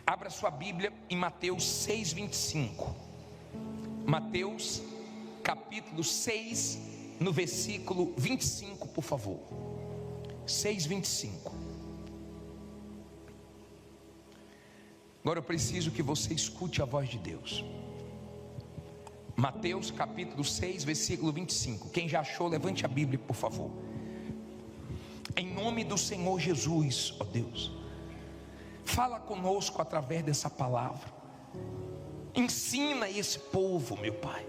Abra sua Bíblia em Mateus 6:25. Mateus capítulo 6, no versículo 25, por favor. 6:25. Agora eu preciso que você escute a voz de Deus. Mateus capítulo 6, versículo 25. Quem já achou, levante a Bíblia, por favor. Em nome do Senhor Jesus, ó Deus, fala conosco através dessa palavra. Ensina esse povo, meu Pai,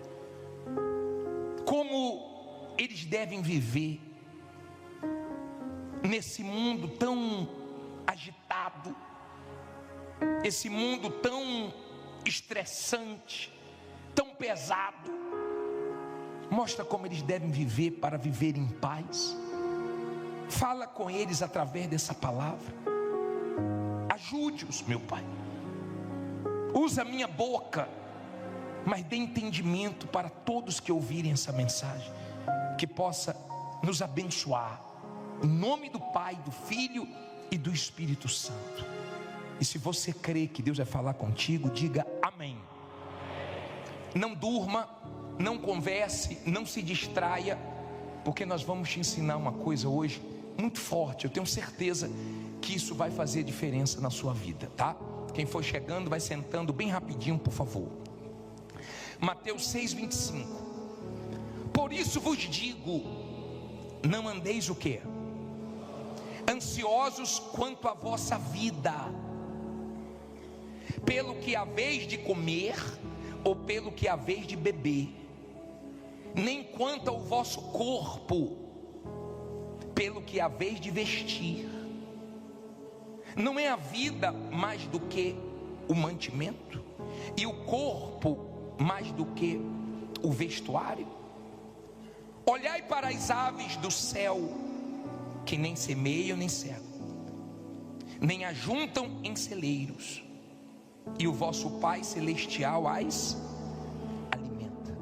como eles devem viver nesse mundo tão agitado, esse mundo tão estressante, tão pesado. Mostra como eles devem viver para viver em paz. Fala com eles através dessa palavra. Ajude-os, meu Pai. Usa a minha boca, mas dê entendimento para todos que ouvirem essa mensagem, que possa nos abençoar, em nome do Pai, do Filho e do Espírito Santo. E se você crê que Deus vai falar contigo, diga amém. Não durma, não converse, não se distraia, porque nós vamos te ensinar uma coisa hoje muito forte. Eu tenho certeza que isso vai fazer diferença na sua vida, tá? Quem for chegando, vai sentando bem rapidinho, por favor. Mateus 6:25. Por isso vos digo, não andeis o quê? Ansiosos quanto à vossa vida, pelo que haveis de comer ou pelo que haveis de beber, nem quanto ao vosso corpo, pelo que haveis de vestir. Não é a vida mais do que o mantimento, e o corpo mais do que o vestuário? Olhai para as aves do céu, que nem semeiam nem cegam, nem ajuntam em celeiros, e o vosso Pai Celestial as alimenta.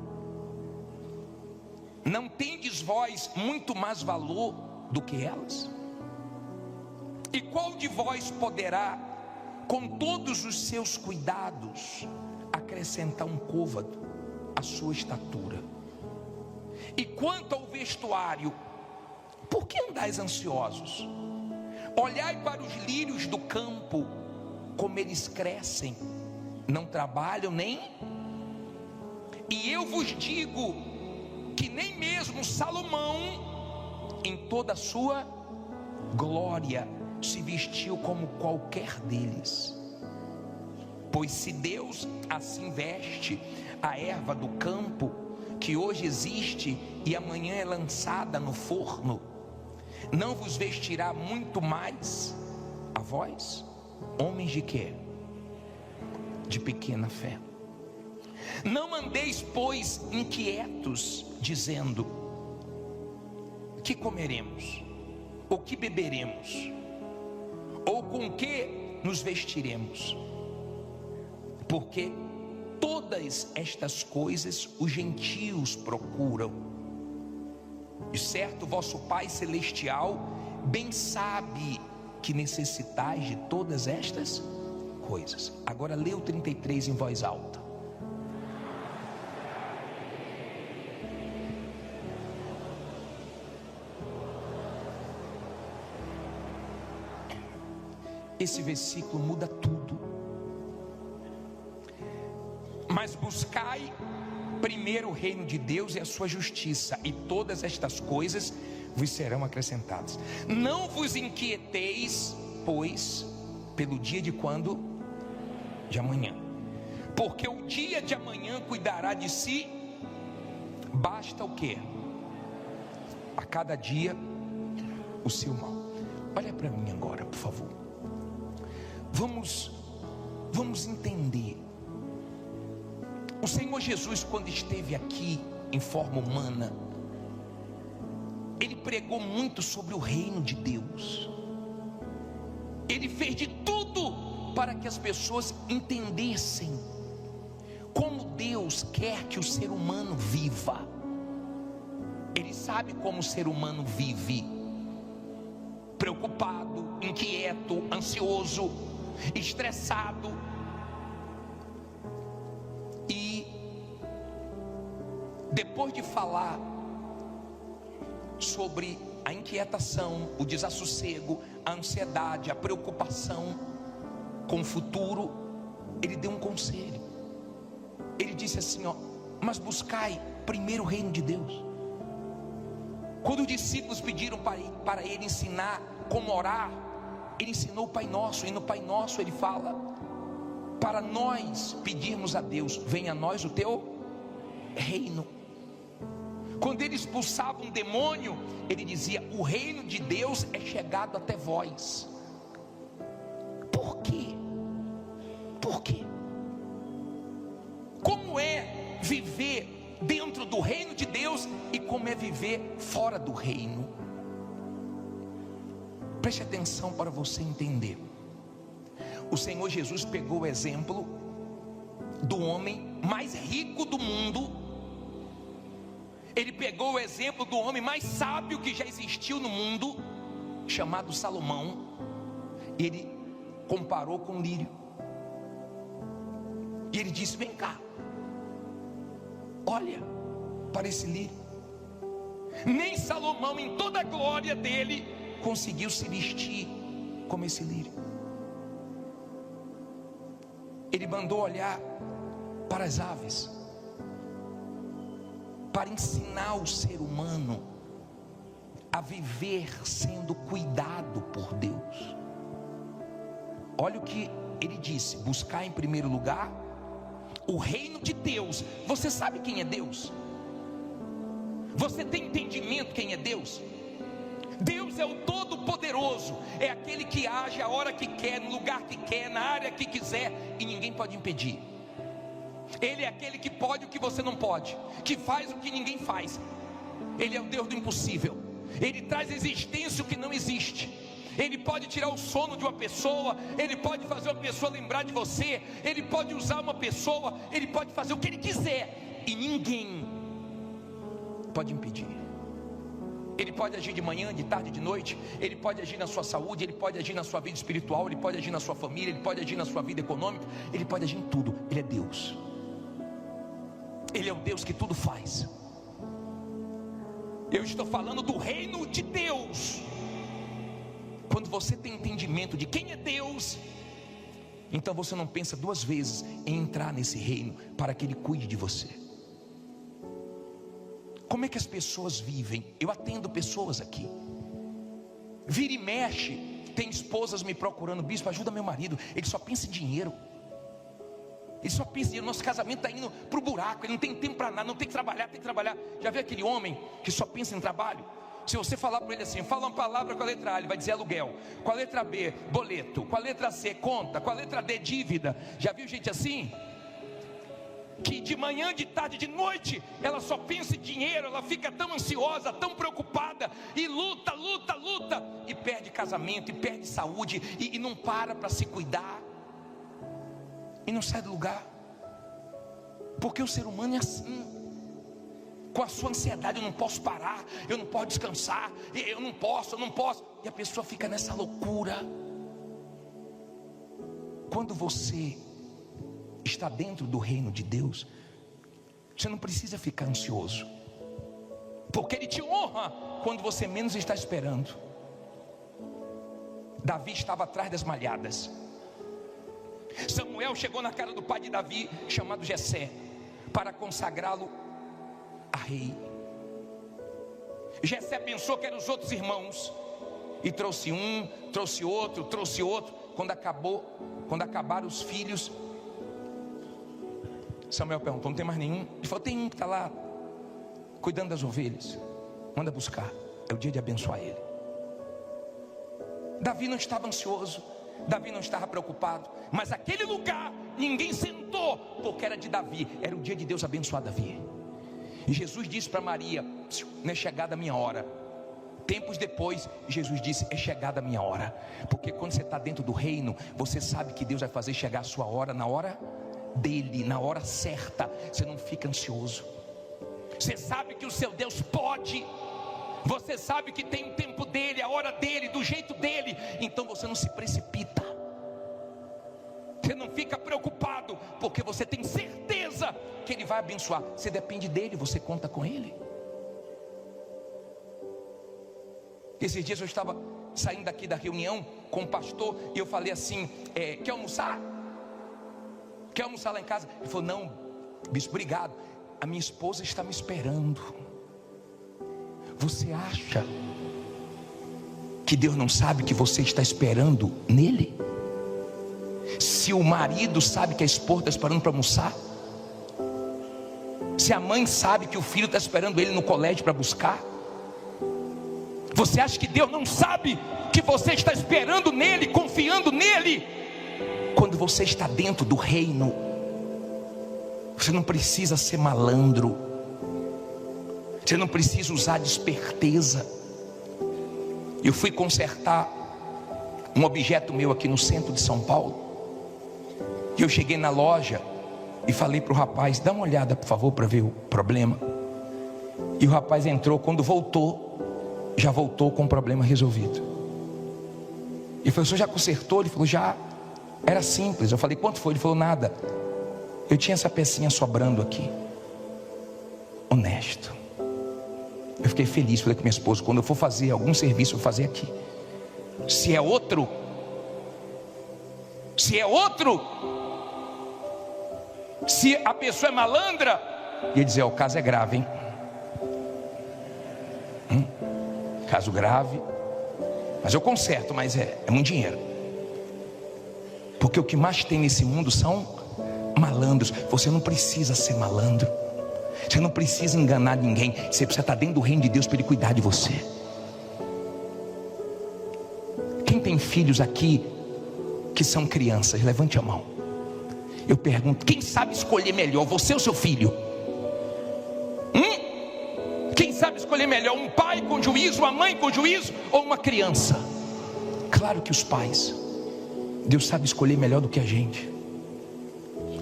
Não tendes vós muito mais valor do que elas? E qual de vós poderá, com todos os seus cuidados, acrescentar um côvado à sua estatura? E quanto ao vestuário, por que andais ansiosos? Olhai para os lírios do campo, como eles crescem, não trabalham nem. E eu vos digo que nem mesmo Salomão, em toda a sua glória, se vestiu como qualquer deles. Pois se Deus assim veste a erva do campo, que hoje existe e amanhã é lançada no forno, não vos vestirá muito mais a vós, homens de quê? De pequena fé. Não andeis, pois, inquietos, dizendo: que comeremos? Ou que beberemos? Ou com que nos vestiremos? Porque todas estas coisas os gentios procuram, e certo vosso Pai Celestial bem sabe que necessitais de todas estas coisas. Agora lê o 33 em voz alta. Esse versículo muda tudo. Mas buscai primeiro o reino de Deus e a sua justiça, e todas estas coisas vos serão acrescentadas. Não vos inquieteis, pois, pelo dia de quando? De amanhã, porque o dia de amanhã cuidará de si. Basta o quê? A cada dia o seu mal. Olha para mim agora, por favor. Vamos entender. O Senhor Jesus, quando esteve aqui em forma humana, Ele pregou muito sobre o reino de Deus. Ele fez de tudo para que as pessoas entendessem como Deus quer que o ser humano viva. Ele sabe como o ser humano vive: preocupado, inquieto, ansioso, estressado. E depois de falar sobre a inquietação, o desassossego, a ansiedade, a preocupação com o futuro, ele deu um conselho. Ele disse assim, ó: mas buscai primeiro o reino de Deus. Quando os discípulos pediram para ele ensinar como orar, ele ensinou o Pai Nosso. E no Pai Nosso ele fala para nós pedirmos a Deus: venha a nós o teu reino. Quando ele expulsava um demônio, ele dizia: o reino de Deus é chegado até vós. Por quê? Por quê? Como é viver dentro do reino de Deus e como é viver fora do reino? Preste atenção para você entender. O Senhor Jesus pegou o exemplo do homem mais rico do mundo. Ele pegou o exemplo do homem mais sábio que já existiu no mundo, chamado Salomão. E ele comparou com o lírio. E ele disse: vem cá, olha para esse lírio. Nem Salomão, em toda a glória dele, conseguiu se vestir como esse lírio. Ele mandou olhar para as aves, para ensinar o ser humano a viver sendo cuidado por Deus. Olha o que ele disse: buscar em primeiro lugar o reino de Deus. Você sabe quem é Deus? Você tem entendimento quem é Deus? Deus é o Todo-Poderoso, é aquele que age a hora que quer, no lugar que quer, na área que quiser, e ninguém pode impedir. Ele é aquele que pode o que você não pode, que faz o que ninguém faz. Ele é o Deus do impossível. Ele traz à existência o que não existe. Ele pode tirar o sono de uma pessoa, ele pode fazer uma pessoa lembrar de você, ele pode usar uma pessoa, ele pode fazer o que ele quiser, e ninguém pode impedir. Ele pode agir de manhã, de tarde, de noite. Ele pode agir na sua saúde, ele pode agir na sua vida espiritual, ele pode agir na sua família, ele pode agir na sua vida econômica, ele pode agir em tudo. Ele é Deus. Ele é o Deus que tudo faz. Eu estou falando do reino de Deus. Quando você tem entendimento de quem é Deus, então você não pensa duas vezes em entrar nesse reino para que Ele cuide de você. Como é que as pessoas vivem? Eu atendo pessoas aqui. Vira e mexe, tem esposas me procurando: bispo, ajuda meu marido, ele só pensa em dinheiro. Ele só pensa em dinheiro, nosso casamento está indo para o buraco, ele não tem tempo para nada, não tem que trabalhar, tem que trabalhar. Já viu aquele homem que só pensa em trabalho? Se você falar para ele assim: fala uma palavra com a letra A, ele vai dizer aluguel. Com a letra B, boleto. Com a letra C, conta. Com a letra D, dívida. Já viu gente assim? Que de manhã, de tarde, de noite, ela só pensa em dinheiro, ela fica tão ansiosa, tão preocupada, e luta, e perde casamento, e perde saúde, e não para se cuidar, e não sai do lugar, porque o ser humano é assim. Com a sua ansiedade: eu não posso parar, eu não posso descansar, eu não posso, e a pessoa fica nessa loucura. Quando você está dentro do reino de Deus, você não precisa ficar ansioso, porque Ele te honra quando você menos está esperando. Davi estava atrás das malhadas. Samuel chegou na casa do pai de Davi, chamado Jessé, para consagrá-lo a rei. Jessé pensou que eram os outros irmãos, e trouxe um, trouxe outro. Quando acabaram os filhos, Samuel perguntou: não tem mais nenhum? Ele falou: tem um que está lá cuidando das ovelhas, manda buscar, é o dia de abençoar ele. Davi não estava ansioso, Davi não estava preocupado, mas aquele lugar ninguém sentou, porque era de Davi, era o dia de Deus abençoar Davi. E Jesus disse para Maria: não é chegada a minha hora. Tempos depois, Jesus disse: é chegada a minha hora. Porque quando você está dentro do reino, você sabe que Deus vai fazer chegar a sua hora na hora dele, na hora certa. Você não fica ansioso. Você sabe que o seu Deus pode. Você sabe que tem o tempo dele, a hora dele, do jeito dele. Então você não se precipita. Você não fica preocupado, porque você tem certeza que Ele vai abençoar. Você depende dEle, você conta com Ele. Esses dias eu estava saindo daqui da reunião com o pastor, e eu falei assim, quer almoçar? Quer almoçar lá em casa? Ele falou, não, bispo, obrigado, a minha esposa está me esperando. Você acha que Deus não sabe que você está esperando nele? Se o marido sabe que a esposa está esperando para almoçar, se a mãe sabe que o filho está esperando ele no colégio para buscar, você acha que Deus não sabe que você está esperando nele, confiando nele? Quando você está dentro do reino, você não precisa ser malandro, você não precisa usar de esperteza. Eu fui consertar um objeto meu aqui no centro de São Paulo, e eu cheguei na loja e falei para o rapaz, dá uma olhada por favor para ver o problema. E o rapaz entrou, quando voltou, já voltou com o problema resolvido. E falou, o senhor já consertou? Ele falou, já. Era simples. Eu falei, quanto foi? Ele falou, nada. Eu tinha essa pecinha sobrando aqui. Honesto. Eu fiquei feliz, falei com minha esposa, quando eu for fazer algum serviço, eu vou fazer aqui. Se é outro, se a pessoa é malandra, ia dizer, o caso é grave, hein? Caso grave, mas eu conserto, mas é muito dinheiro. Porque o que mais tem nesse mundo são malandros. Você não precisa ser malandro, você não precisa enganar ninguém. Você precisa estar dentro do reino de Deus para Ele cuidar de você. Quem tem filhos aqui que são crianças, levante a mão. Eu pergunto, quem sabe escolher melhor, você ou seu filho? Quem sabe escolher melhor, um pai com juízo, uma mãe com juízo, ou uma criança? Claro que os pais. Deus sabe escolher melhor do que a gente.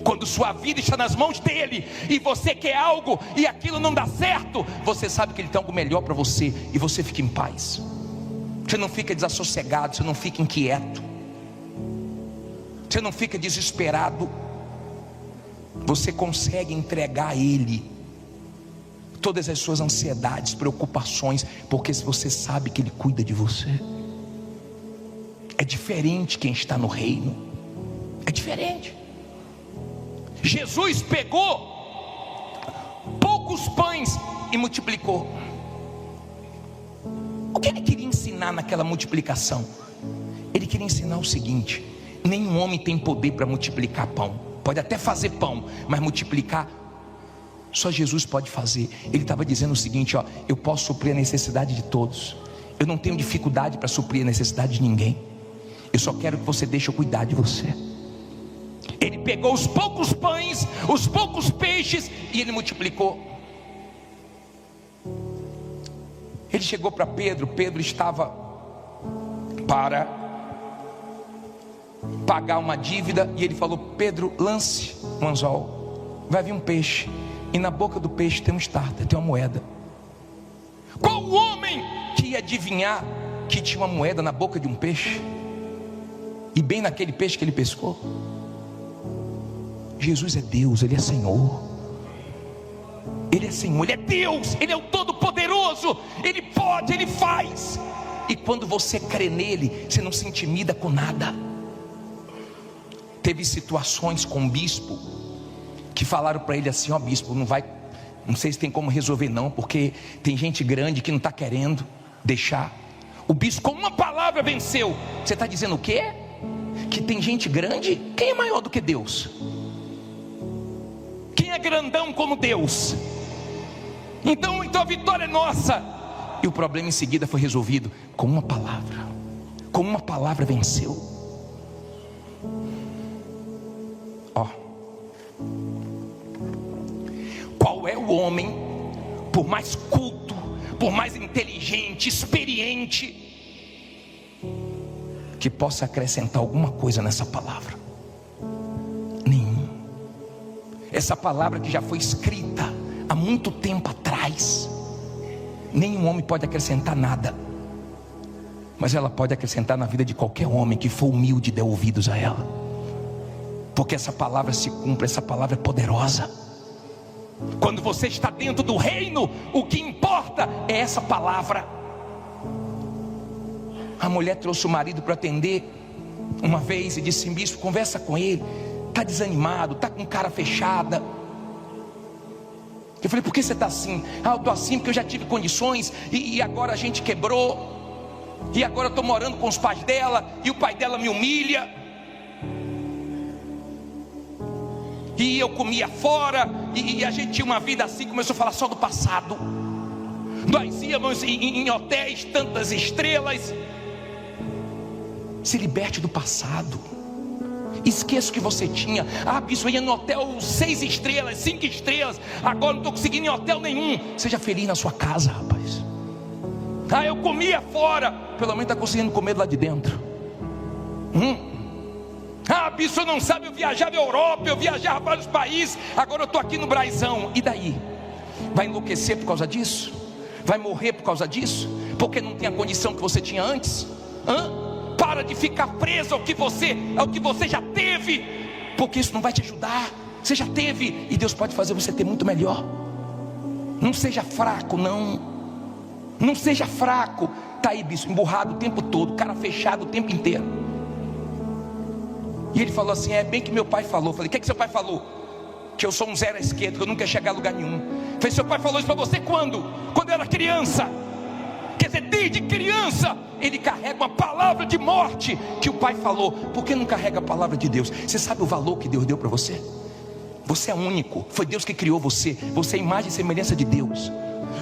Quando sua vida está nas mãos dele, e você quer algo, e aquilo não dá certo, você sabe que ele tem algo melhor para você, e você fica em paz. Você não fica desassossegado, você não fica inquieto, você não fica desesperado. Você consegue entregar a Ele todas as suas ansiedades, preocupações, porque se você sabe que Ele cuida de você. É diferente quem está no reino, é diferente. Jesus pegou poucos pães e multiplicou. O que Ele queria ensinar naquela multiplicação? Ele queria ensinar o seguinte: nenhum homem tem poder para multiplicar pão. Pode até fazer pão, mas multiplicar só Jesus pode fazer. Ele estava dizendo o seguinte, ó, eu posso suprir a necessidade de todos. Eu não tenho dificuldade para suprir a necessidade de ninguém. Eu só quero que você deixe eu cuidar de você. Ele pegou os poucos pães, os poucos peixes, e Ele multiplicou. Ele chegou para Pedro. Pedro estava para pagar uma dívida, e ele falou, Pedro, lance um anzol, vai vir um peixe, e na boca do peixe tem um starter, tem uma moeda. Qual homem que ia adivinhar que tinha uma moeda na boca de um peixe, e bem naquele peixe que ele pescou? Jesus é Deus, Ele é Senhor, Ele é Senhor, Ele é Deus, Ele é o Todo-Poderoso, Ele pode, Ele faz. E quando você crê nele, você não se intimida com nada. Teve situações com o bispo que falaram para ele assim, ó bispo, não sei se tem como resolver não, porque tem gente grande que não está querendo deixar. O bispo com uma palavra venceu. Você está dizendo o quê? Que tem gente grande? Quem é maior do que Deus? Quem é grandão como Deus? Então a vitória é nossa. E o problema em seguida foi resolvido com uma palavra. Com uma palavra venceu. Qual é o homem, por mais culto, por mais inteligente, experiente, que possa acrescentar alguma coisa nessa palavra? Nenhum. Essa palavra que já foi escrita há muito tempo atrás, nenhum homem pode acrescentar nada, mas ela pode acrescentar na vida de qualquer homem que for humilde e der ouvidos a ela. porque essa palavra se cumpre, essa palavra é poderosa. Quando você está dentro do reino, o que importa é essa palavra. A mulher trouxe o marido para atender uma vez e disse: bispo, conversa com ele, está desanimado, está com cara fechada. Eu falei: por que você está assim? Eu estou assim porque eu já tive condições e agora a gente quebrou, e agora eu estou morando com os pais dela e o pai dela me humilha, e eu comia fora, e a gente tinha uma vida assim. Começou a falar só do passado. Nós íamos em hotéis, tantas estrelas. Se liberte do passado. Esqueça o que você tinha. Bispo, eu ia no hotel 6 estrelas, 5 estrelas, agora não estou conseguindo ir em hotel nenhum. Seja feliz na sua casa, rapaz. Eu comia fora, pelo menos está conseguindo comer lá de dentro. Bispo, não sabe, eu viajava na Europa, eu viajava para vários países, agora eu estou aqui no Braizão. E daí? Vai enlouquecer por causa disso? Vai morrer por causa disso? Porque não tem a condição que você tinha antes? Para de ficar preso ao que você já teve, porque isso não vai te ajudar. Você já teve, e Deus pode fazer você ter muito melhor. Não seja fraco, não seja fraco. Está aí, bispo, emburrado o tempo todo, cara fechado o tempo inteiro. E ele falou assim: é bem que meu pai falou. Eu falei: o que seu pai falou? Que eu sou um zero à esquerda, que eu nunca ia chegar a lugar nenhum. Eu falei: seu pai falou isso para você quando? Quando eu era criança. Quer dizer, desde criança ele carrega uma palavra de morte que o pai falou. Por que não carrega a palavra de Deus? Você sabe o valor que Deus deu para você? Você é único, foi Deus que criou você. Você é imagem e semelhança de Deus.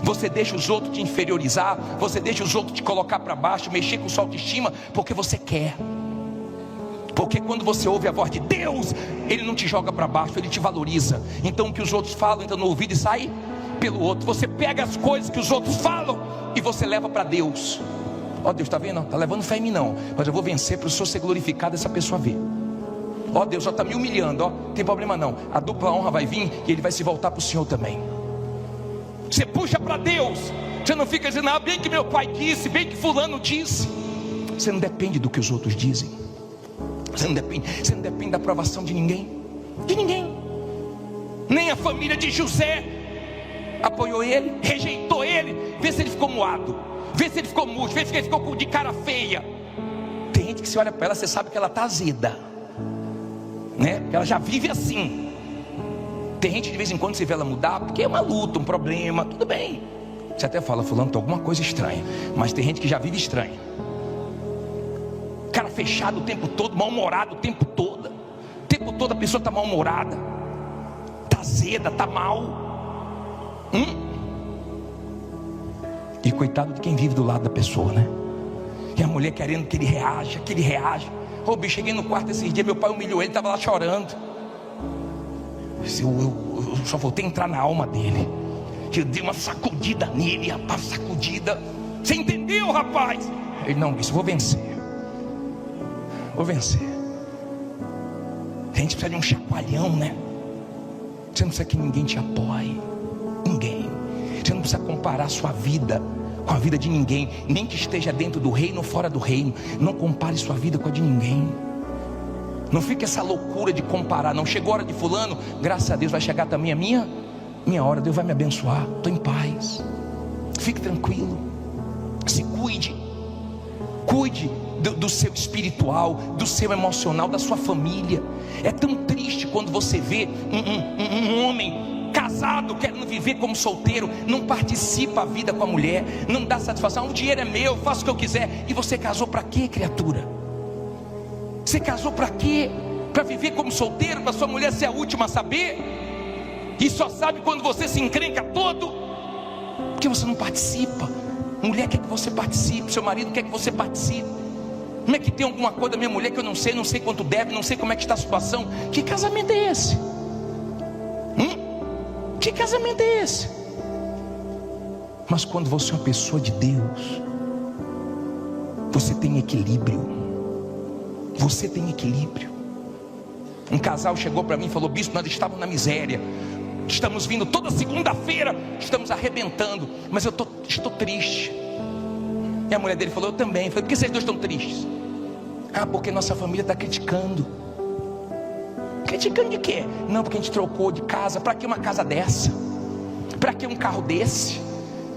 Você deixa os outros te inferiorizar, você deixa os outros te colocar para baixo, mexer com sua autoestima, porque você quer. Porque quando você ouve a voz de Deus, Ele não te joga para baixo, Ele te valoriza. Então o que os outros falam entra no ouvido e sai pelo outro. Você pega as coisas que os outros falam e você leva para Deus. Deus, está vendo? Está levando fé em mim não, mas eu vou vencer para o Senhor ser glorificado, essa pessoa ver. Deus, já está me humilhando, não tem problema não. A dupla honra vai vir e Ele vai se voltar para o Senhor também. Você puxa para Deus. Você não fica dizendo: bem que meu pai disse, bem que fulano disse. Você não depende do que os outros dizem. Você não depende da aprovação de ninguém. De ninguém. Nem a família de José apoiou ele, rejeitou ele. Vê se ele ficou moado, vê se ele ficou murcho, vê se ele ficou de cara feia. Tem gente que se olha para ela, você sabe que ela está azeda, né? Ela já vive assim. Tem gente de vez em quando você vê ela mudar, porque é uma luta, um problema, tudo bem. Você até fala: fulano, tem alguma coisa estranha. Mas tem gente que já vive estranha. Cara fechado o tempo todo, mal-humorado o tempo todo. O tempo todo a pessoa está mal-humorada, está azeda, está mal. E coitado de quem vive do lado da pessoa, né? E a mulher querendo que ele reaja, bicho, cheguei no quarto esses dias, meu pai humilhou ele, estava lá chorando. Eu só voltei a entrar na alma dele. Eu dei uma sacudida nele, rapaz, sacudida. Você entendeu, rapaz? Ele: não, bicho, vou vencer. A gente precisa de um chacoalhão, né? Você não precisa que ninguém te apoie. Ninguém. Você não precisa comparar a sua vida com a vida de ninguém, nem que esteja dentro do reino ou fora do reino. Não compare sua vida com a de ninguém. Não fique essa loucura de comparar. Não chegou a hora de fulano, graças a Deus vai chegar também a minha hora. Deus vai me abençoar, estou em paz. Fique tranquilo. Se cuide. Cuide do seu espiritual, do seu emocional, da sua família. É tão triste quando você vê um homem casado querendo viver como solteiro, não participa a vida com a mulher, não dá satisfação. O dinheiro é meu, faço o que eu quiser. E você casou para quê, criatura? Você casou para quê? Para viver como solteiro, para sua mulher ser a última a saber? E só sabe quando você se encrenca todo, porque você não participa. Mulher quer que você participe, seu marido quer que você participe. Como é que tem alguma coisa da minha mulher que eu não sei quanto deve, não sei como é que está a situação? Que casamento é esse? Que casamento é esse? Mas quando você é uma pessoa de Deus, você tem equilíbrio. Você tem equilíbrio. Um casal chegou para mim e falou: bispo, nós estávamos na miséria, estamos vindo toda segunda-feira, estamos arrebentando, mas eu estou triste. E a mulher dele falou: eu também. Eu falei: por que vocês dois estão tristes? Porque nossa família está criticando. Criticando de quê? Não, porque a gente trocou de casa. Para que uma casa dessa? Para que um carro desse?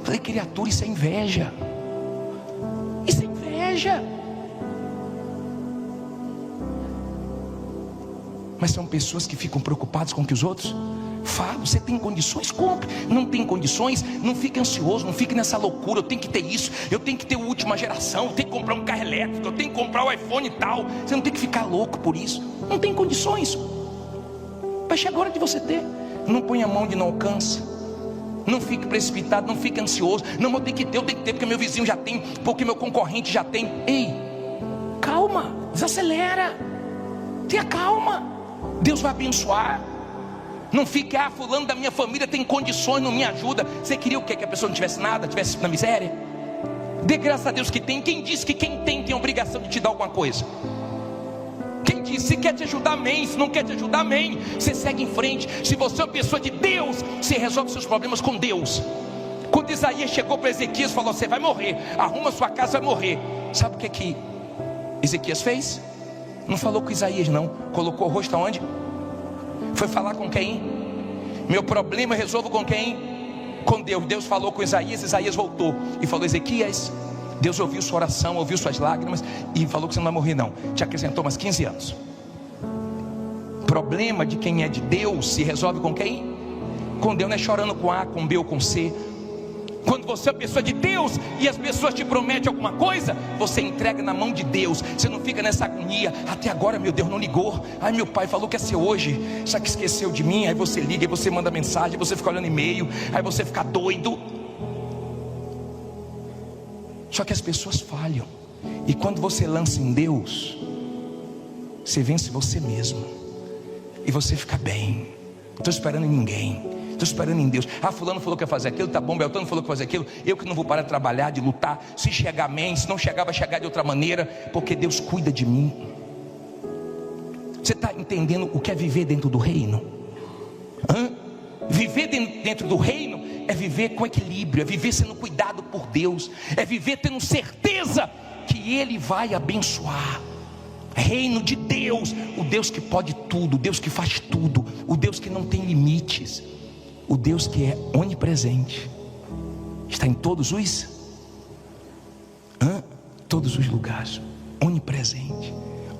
Falei, criatura, isso é inveja. Isso é inveja. Mas são pessoas que ficam preocupadas com o que os outros falam. Você tem condições? Compre. Não tem condições? Não fique ansioso, não fique nessa loucura. Eu tenho que ter isso, eu tenho que ter a última geração, eu tenho que comprar um carro elétrico, eu tenho que comprar o iPhone e tal. Você não tem que ficar louco por isso. Não tem condições. Vai chegar a hora de você ter. Não põe a mão de não alcança. Não fique precipitado, não fique ansioso. Não, eu tenho que ter porque meu vizinho já tem, porque meu concorrente já tem. Ei, calma, desacelera. Tenha calma. Deus vai abençoar. Não fique, fulano da minha família tem condições, não me ajuda. Você queria o quê? Que a pessoa não tivesse nada, tivesse na miséria? Dê graças a Deus que tem. Quem disse que quem tem a obrigação de te dar alguma coisa? Quem disse? Se quer te ajudar, amém. Se não quer te ajudar, amém. Você segue em frente. Se você é uma pessoa de Deus, você resolve seus problemas com Deus. Quando Isaías chegou para Ezequias e falou, você vai morrer, arruma sua casa, vai morrer. Sabe o que Ezequias fez? Não falou com Isaías não. Colocou o rosto aonde? Foi falar com quem? Meu problema eu resolvo com quem? Com Deus. Deus falou com Isaías, Isaías voltou e falou, Ezequias, Deus ouviu sua oração, ouviu suas lágrimas e falou que você não vai morrer não. Te acrescentou mais 15 anos. Problema de quem é de Deus se resolve com quem? Com Deus. Não é chorando com A, com B ou com C. Quando você é uma pessoa de Deus e as pessoas te prometem alguma coisa, você entrega na mão de Deus. Você não fica nessa agonia. Até agora meu Deus não ligou. Ai, meu pai falou que ia ser hoje, só que esqueceu de mim. Aí você liga, aí você manda mensagem, aí você fica olhando e-mail, aí você fica doido. Só que as pessoas falham. E quando você lança em Deus, você vence você mesmo. E você fica bem. Não estou esperando em ninguém, estou esperando em Deus. Fulano falou que ia fazer aquilo, tá bom, Beltrano falou que ia fazer aquilo. Eu que não vou parar de trabalhar, de lutar. Se chegar, amém. Se não chegar, vai chegar de outra maneira, porque Deus cuida de mim. Você está entendendo o que é viver dentro do reino? Viver dentro do reino é viver com equilíbrio, é viver sendo cuidado por Deus, é viver tendo certeza que Ele vai abençoar. Reino de Deus, o Deus que pode tudo, o Deus que faz tudo, o Deus que não tem limites, o Deus que é onipresente, está em todos os lugares, onipresente,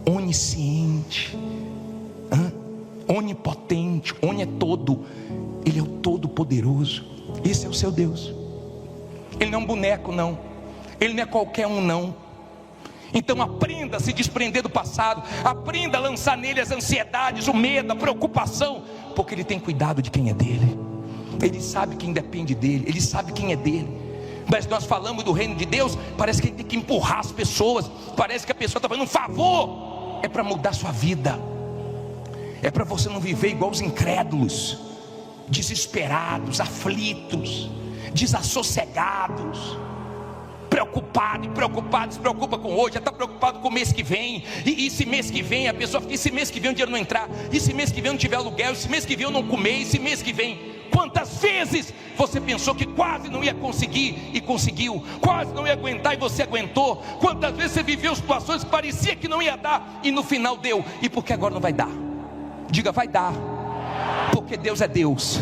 onisciente, onipotente, é todo. Ele é o todo-poderoso. Esse é o seu Deus. Ele não é um boneco não, Ele não é qualquer um não. Então aprenda a se desprender do passado, aprenda a lançar nele as ansiedades, o medo, a preocupação, porque Ele tem cuidado de quem é dele. Ele sabe quem depende dele, Ele sabe quem é dele. Mas nós falamos do reino de Deus, parece que Ele tem que empurrar as pessoas, parece que a pessoa está fazendo um favor. É para mudar sua vida, é para você não viver igual os incrédulos, desesperados, aflitos, desassossegados, preocupado, se preocupa com hoje, já está preocupado com o mês que vem, e se mês que vem, a pessoa fica, e se mês que vem o dinheiro não entrar, e se mês que vem não tiver aluguel, e se mês que vem eu não comer, e se mês que vem, quantas vezes você pensou que quase não ia conseguir, e conseguiu, quase não ia aguentar, e você aguentou, quantas vezes você viveu situações que parecia que não ia dar, e no final deu, e por que agora não vai dar? Diga, vai dar, porque Deus é Deus.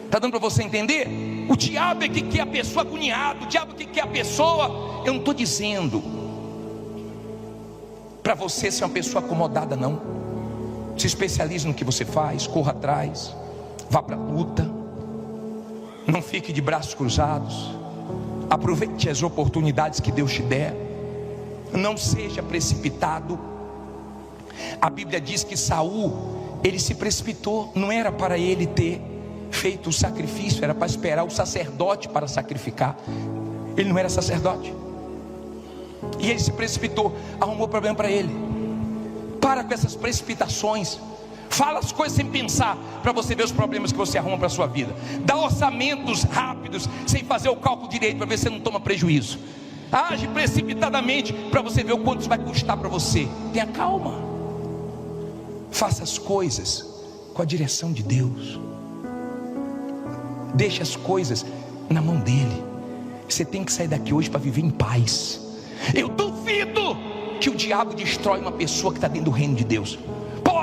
Está dando para você entender? O diabo é que quer a pessoa agoniada, o diabo é que quer a pessoa. Eu não estou dizendo para você ser uma pessoa acomodada não. Se especialize no que você faz, corra atrás, vá para a luta, não fique de braços cruzados, aproveite as oportunidades que Deus te der, não seja precipitado. A Bíblia diz que Saul, ele se precipitou, não era para ele ter feito o sacrifício, era para esperar o sacerdote para sacrificar. Ele não era sacerdote, e ele se precipitou, arrumou problema para ele. Para com essas precipitações, fala as coisas sem pensar, para você ver os problemas que você arruma para a sua vida. Dá orçamentos rápidos, sem fazer o cálculo direito, para ver se você não toma prejuízo. Age precipitadamente, para você ver o quanto isso vai custar para você. Tenha calma, faça as coisas com a direção de Deus, deixe as coisas na mão dele. Você tem que sair daqui hoje para viver em paz. Eu duvido que o diabo destrói uma pessoa que está dentro do reino de Deus.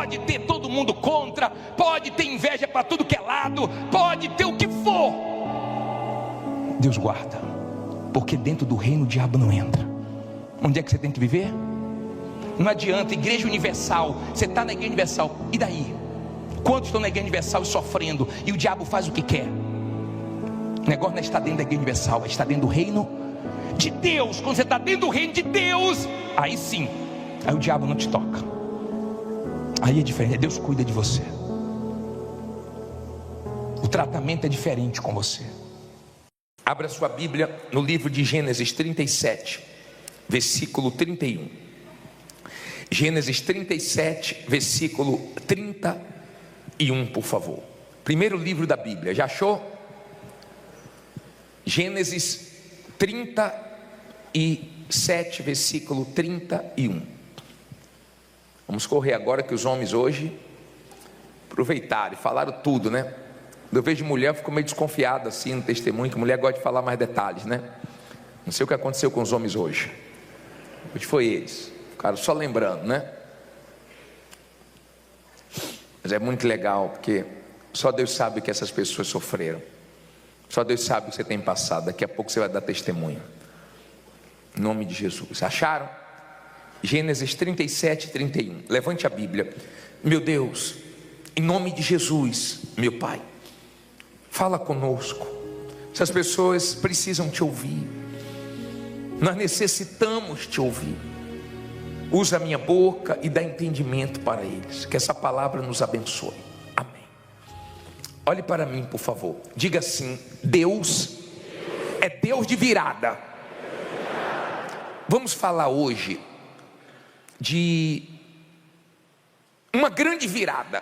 pode ter todo mundo contra, pode ter inveja para tudo que é lado, pode ter o que for. Deus guarda, porque dentro do reino o diabo não entra. Onde é que você tem que viver? Não adianta, igreja universal, você está na igreja universal, e daí? Quantos estão na igreja universal e sofrendo, e o diabo faz o que quer? O negócio não é estar dentro da igreja universal, é estar dentro do reino de Deus. Quando você está dentro do reino de Deus, aí sim, aí o diabo não te toca. Aí é diferente, Deus cuida de você. O tratamento é diferente com você. Abra sua Bíblia no livro de Gênesis 37, versículo 31. Gênesis 37, versículo 31, por favor. Primeiro livro da Bíblia, já achou? Gênesis 37, versículo 31. Vamos correr agora, que os homens hoje aproveitaram e falaram tudo, né? Eu vejo mulher, eu fico meio desconfiado assim no testemunho, que mulher gosta de falar mais detalhes, né? Não sei o que aconteceu com os homens hoje. Hoje foi eles, ficaram só lembrando, né? Mas é muito legal, porque só Deus sabe o que essas pessoas sofreram. Só Deus sabe o que você tem passado. Daqui a pouco você vai dar testemunho. Em nome de Jesus. Acharam? Gênesis 37, 31. Levante a Bíblia. Meu Deus, em nome de Jesus, meu Pai, fala conosco. Essas pessoas precisam te ouvir. Nós necessitamos te ouvir. Usa a minha boca e dá entendimento para eles. Que essa palavra nos abençoe. Amém. Olhe para mim, por favor. Diga assim: Deus é Deus de virada. Vamos falar hoje de uma grande virada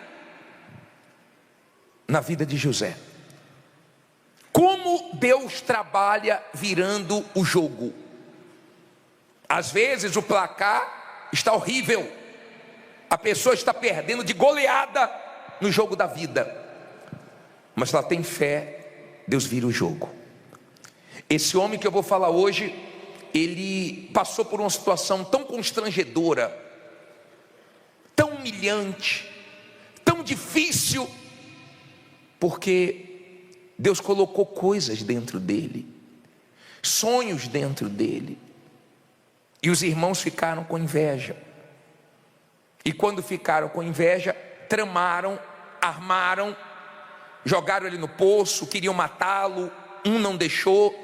na vida de José. Como Deus trabalha virando o jogo. Às vezes o placar está horrível, a pessoa está perdendo de goleada no jogo da vida, mas se ela tem fé, Deus vira o jogo. Esse homem que eu vou falar hoje, ele passou por uma situação tão constrangedora, tão humilhante, tão difícil, porque Deus colocou coisas dentro dele, sonhos dentro dele, e os irmãos ficaram com inveja. E quando ficaram com inveja, tramaram, armaram, jogaram ele no poço, queriam matá-lo, um não deixou,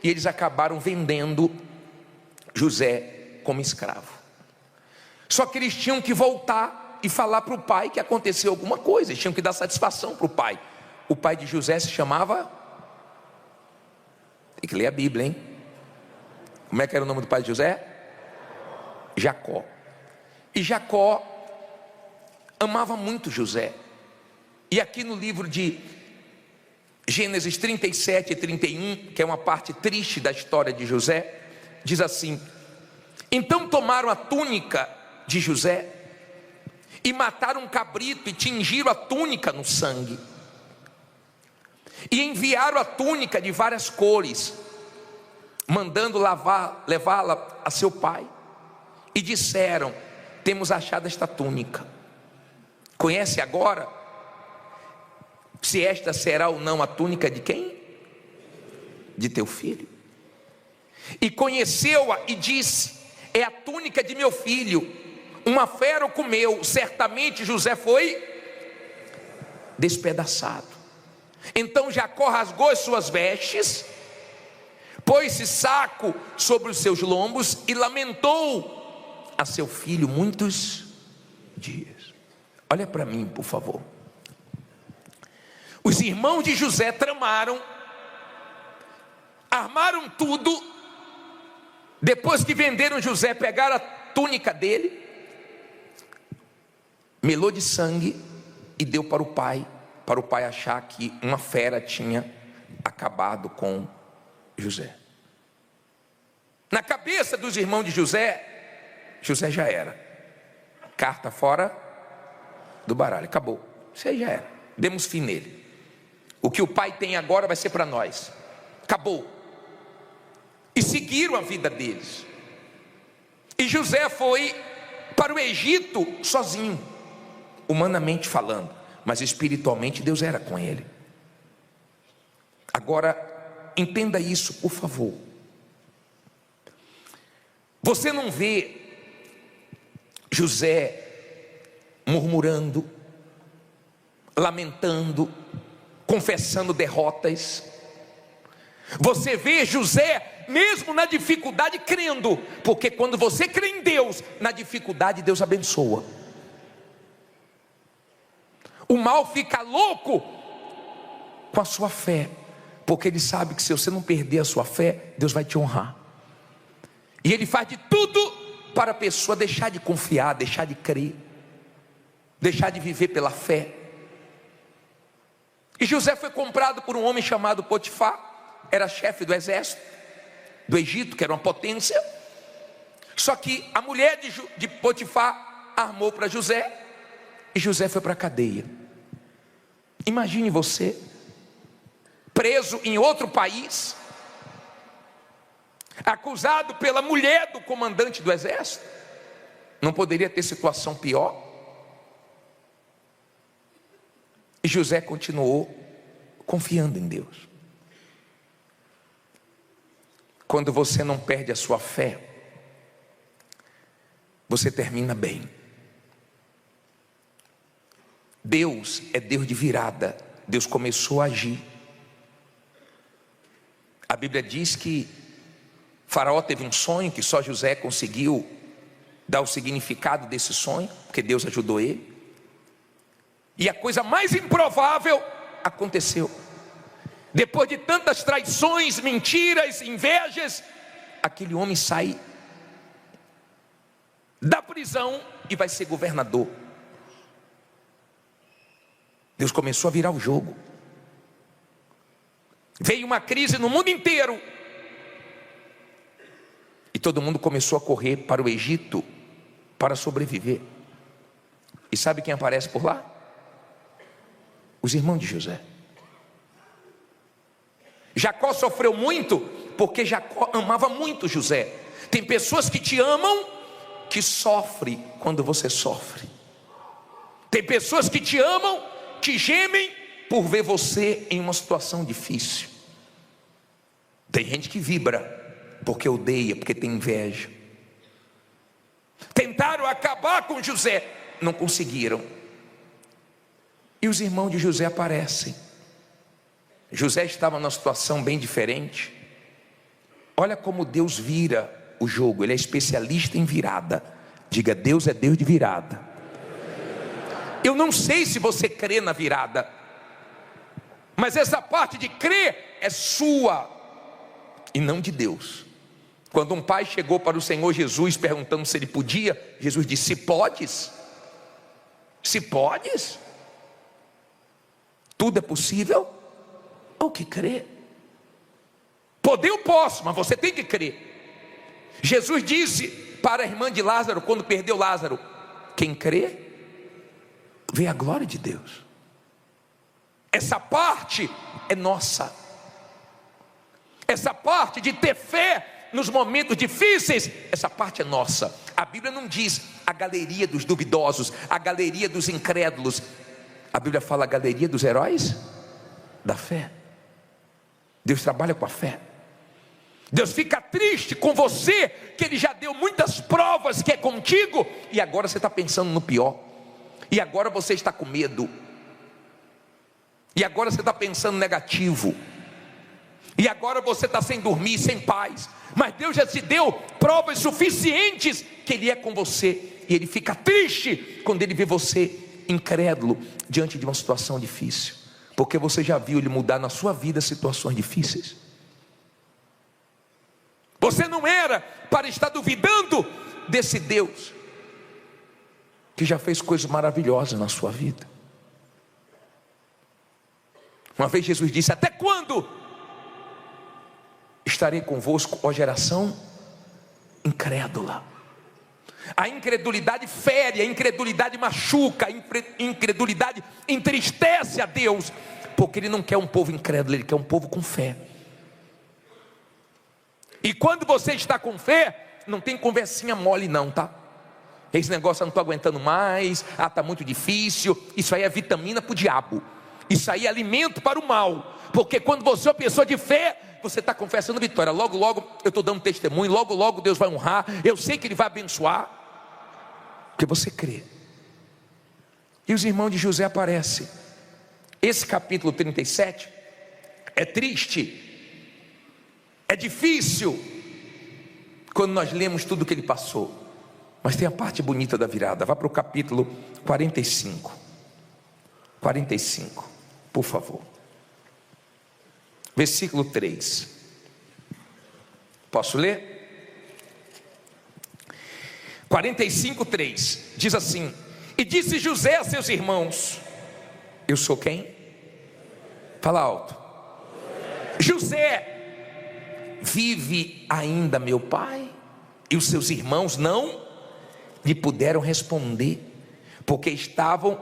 e eles acabaram vendendo José como escravo. Só que eles tinham que voltar e falar para o pai que aconteceu alguma coisa, eles tinham que dar satisfação para o pai. O pai de José se chamava, tem que ler a Bíblia, hein? Como é que era o nome do pai de José? Jacó. E Jacó amava muito José. E aqui no livro de Gênesis 37 e 31, que é uma parte triste da história de José, diz assim: então tomaram a túnica de José e mataram um cabrito e tingiram a túnica no sangue, e enviaram a túnica de várias cores, mandando levá-la a seu pai, e disseram: temos achado esta túnica, conhece agora se esta será ou não a túnica de quem? De teu filho. E conheceu-a e disse: é a túnica de meu filho, uma fera o comeu, certamente José foi despedaçado. Então Jacó rasgou as suas vestes, pôs-se saco sobre os seus lombos e lamentou a seu filho muitos dias. Olha para mim, por favor. Os irmãos de José tramaram, armaram tudo. Depois que venderam José, pegaram a túnica dele, melou de sangue e deu para o pai achar que uma fera tinha acabado com José. Na cabeça dos irmãos de José, José já era carta fora do baralho, acabou, você já era, demos fim nele. O que o pai tem agora vai ser para nós, acabou. E seguiram a vida deles. E José foi para o Egito sozinho. humanamente falando, mas espiritualmente Deus era com ele. Agora, entenda isso, por favor. Você não vê José murmurando, lamentando, confessando derrotas. Você vê José, mesmo na dificuldade, crendo, porque quando você crê em Deus, na dificuldade Deus abençoa. O mal fica louco com a sua fé, porque ele sabe que se você não perder a sua fé, Deus vai te honrar. E ele faz de tudo para a pessoa deixar de confiar, deixar de crer, deixar de viver pela fé. E José foi comprado por um homem chamado Potifar, era chefe do exército do Egito, que era uma potência. Só que a mulher de Potifar armou para José, e José foi para a cadeia. Imagine você, preso em outro país, acusado pela mulher do comandante do exército. Não poderia ter situação pior. E José continuou confiando em Deus. Quando você não perde a sua fé, você termina bem. Deus é Deus de virada. Deus começou a agir. A Bíblia diz que Faraó teve um sonho que só José conseguiu dar o significado desse sonho, porque Deus ajudou ele. E a coisa mais improvável aconteceu. Depois de tantas traições, mentiras, invejas, aquele homem sai da prisão e vai ser governador. Deus começou a virar o jogo. Veio uma crise no mundo inteiro, e todo mundo começou a correr para o Egito para sobreviver. E sabe quem aparece por lá? Os irmãos de José. Jacó sofreu muito, porque Jacó amava muito José. Tem pessoas que te amam, que sofrem quando você sofre. Tem pessoas que te amam, que gemem por ver você em uma situação difícil. Tem gente que vibra porque odeia, porque tem inveja. Tentaram acabar com José, não conseguiram. E os irmãos de José aparecem. José estava numa situação bem diferente. Olha como Deus vira o jogo. Ele é especialista em virada. Diga: Deus é Deus de virada. Eu não sei se você crê na virada, mas essa parte de crer é sua e não de Deus. Quando um pai chegou para o Senhor Jesus perguntando se ele podia, Jesus disse: se podes, se podes, tudo é possível ao que crê. Poder eu posso, mas você tem que crer. Jesus disse para a irmã de Lázaro, quando perdeu Lázaro: quem crê, vê a glória de Deus. Essa parte é nossa. Essa parte de ter fé nos momentos difíceis, essa parte é nossa. A Bíblia não diz a galeria dos duvidosos, a galeria dos incrédulos. A Bíblia fala a galeria dos heróis da fé. Deus trabalha com a fé. Deus fica triste com você, que Ele já deu muitas provas que é contigo, e agora você está pensando no pior. E agora você está com medo. E agora você está pensando negativo. E agora você está sem dormir, sem paz. Mas Deus já te deu provas suficientes que Ele é com você. E Ele fica triste quando Ele vê você incrédulo diante de uma situação difícil, porque você já viu Ele mudar na sua vida situações difíceis. Você não era para estar duvidando desse Deus que já fez coisas maravilhosas na sua vida. Uma vez Jesus disse: até quando estarei convosco, ó geração incrédula? A incredulidade fere, a incredulidade machuca, a incredulidade entristece a Deus, porque Ele não quer um povo incrédulo, Ele quer um povo com fé. E quando você está com fé, não tem conversinha mole não, tá? Esse negócio eu não estou aguentando mais, está muito difícil. Isso aí é vitamina para o diabo, isso aí é alimento para o mal. Porque quando você é uma pessoa de fé, você está confessando vitória. Logo, logo eu estou dando testemunho, logo, logo Deus vai honrar. Eu sei que Ele vai abençoar, porque você crê. E os irmãos de José aparecem. Esse capítulo 37 é triste, é difícil, quando nós lemos tudo o que ele passou. Mas tem a parte bonita da virada. Vá para o capítulo 45. 45, por favor. Versículo 3. Posso ler? 45, 3. Diz assim: e disse José a seus irmãos: eu sou quem? Fala alto. José, vive ainda meu pai? E os seus irmãos não lhe puderam responder, porque estavam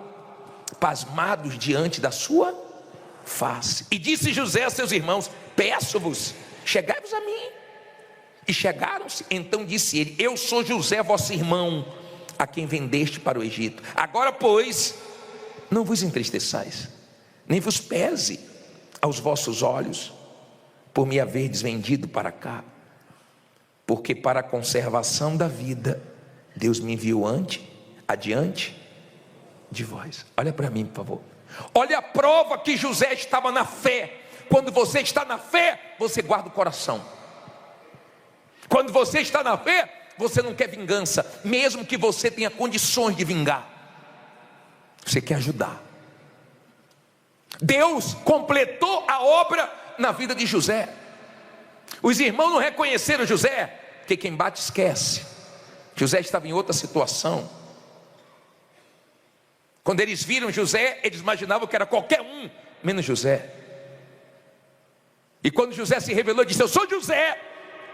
pasmados diante da sua face. E disse José a seus irmãos: peço-vos, chegai-vos a mim. E chegaram-se. Então disse ele: eu sou José, vosso irmão, a quem vendeste para o Egito. Agora, pois, não vos entristeçais, nem vos pese aos vossos olhos por me haverdes vendido para cá, porque para a conservação da vida Deus me enviou adiante de vós. Olha para mim, por favor. Olha a prova que José estava na fé. Quando você está na fé, você guarda o coração. Quando você está na fé, você não quer vingança, mesmo que você tenha condições de vingar. Você quer ajudar. Deus completou a obra na vida de José. Os irmãos não reconheceram José, porque quem bate esquece. José estava em outra situação. Quando eles viram José, eles imaginavam que era qualquer um, menos José. E quando José se revelou e disse: eu sou José,